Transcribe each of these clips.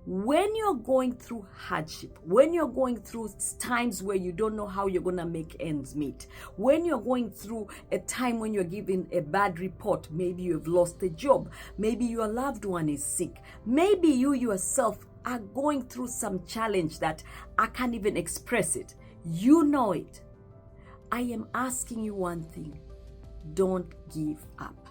When you're going through hardship, when you're going through times where you don't know how you're going to make ends meet, when you're going through a time when you're given a bad report, maybe you have lost a job, maybe your loved one is sick, maybe you yourself are going through some challenge that I can't even express it. You know it. I am asking you one thing. Don't give up.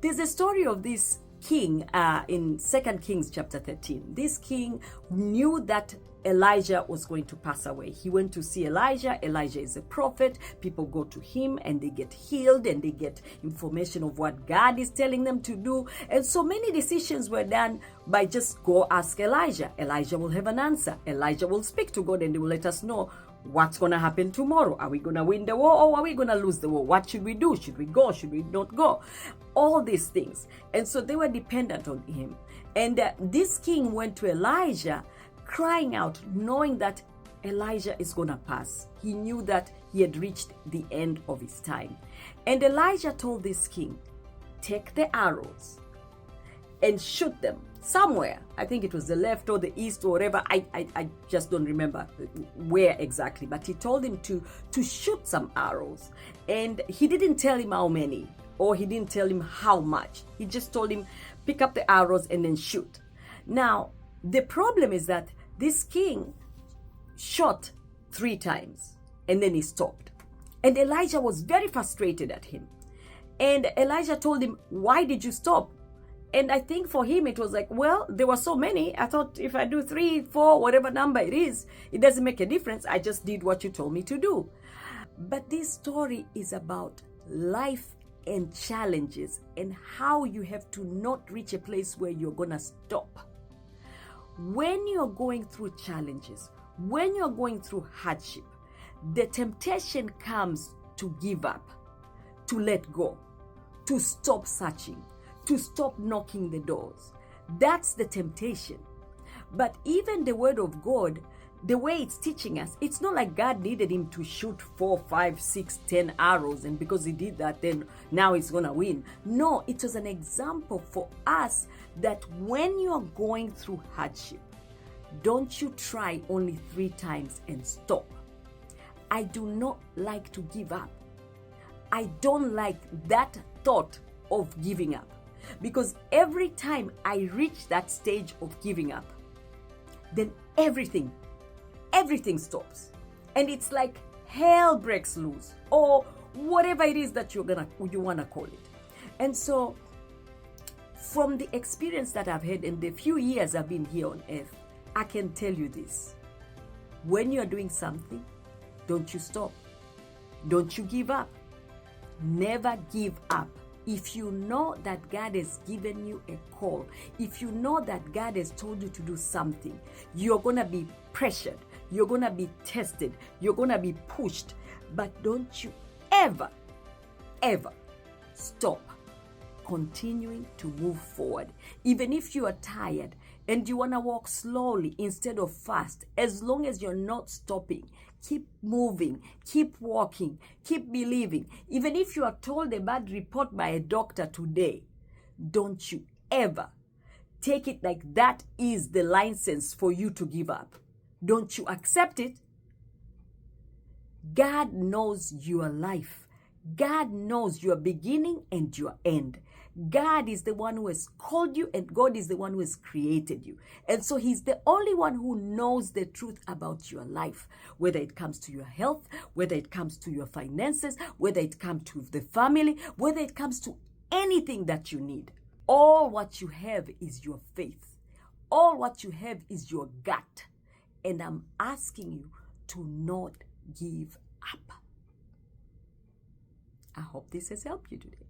There's a story of this king in 2 Kings chapter 13. This king knew that Elijah was going to pass away. He went to see Elijah. Elijah is a prophet. People go to him and they get healed and they get information of what God is telling them to do. And so many decisions were done by just go ask Elijah. Elijah will have an answer. Elijah will speak to God and they will let us know what's going to happen tomorrow. Are we going to win the war or are we going to lose the war? What should we do? Should we go? Should we not go? All these things. And so they were dependent on him. And this king went to Elijah crying out, knowing that Elijah is going to pass. He knew that he had reached the end of his time. And Elijah told this king, take the arrows and shoot them somewhere. I think it was the left or the east or whatever. I just don't remember where exactly. But he told him to shoot some arrows. And he didn't tell him how many, or he didn't tell him how much. He just told him, pick up the arrows and then shoot. Now, the problem is that this king shot 3 times and then he stopped. And Elijah was very frustrated at him. And Elijah told him, why did you stop? And I think for him, it was like, well, there were so many. I thought if I do 3, 4, whatever number it is, it doesn't make a difference. I just did what you told me to do. But this story is about life and challenges and how you have to not reach a place where you're going to stop. When you're going through challenges, when you're going through hardship, the temptation comes to give up, to let go, to stop searching, to stop knocking the doors. That's the temptation. But even the word of God, the way it's teaching us, it's not like God needed him to shoot 4, 5, 6, 10 arrows, and because he did that, then now he's gonna win. No, it was an example for us that when you're going through hardship, don't you try only 3 times and stop. I do not like to give up. I don't like that thought of giving up, because every time I reach that stage of giving up, then everything stops. And it's like hell breaks loose, or whatever it is that you want to call it. And so from the experience that I've had in the few years I've been here on earth, I can tell you this. When you're doing something, don't you stop. Don't you give up. Never give up. If you know that God has given you a call, if you know that God has told you to do something, you're going to be pressured, you're going to be tested, you're going to be pushed. But don't you ever stop continuing to move forward. Even if you are tired and you want to walk slowly instead of fast, as long as you're not stopping, keep moving, keep walking, keep believing. Even if you are told a bad report by a doctor today, don't you ever take it like that is the license for you to give up. Don't you accept it. God knows your life. God knows your beginning and your end. God is the one who has called you, and God is the one who has created you. And so he's the only one who knows the truth about your life, whether it comes to your health, whether it comes to your finances, whether it comes to the family, whether it comes to anything that you need. All what you have is your faith. All what you have is your gut. And I'm asking you to not give up. I hope this has helped you today.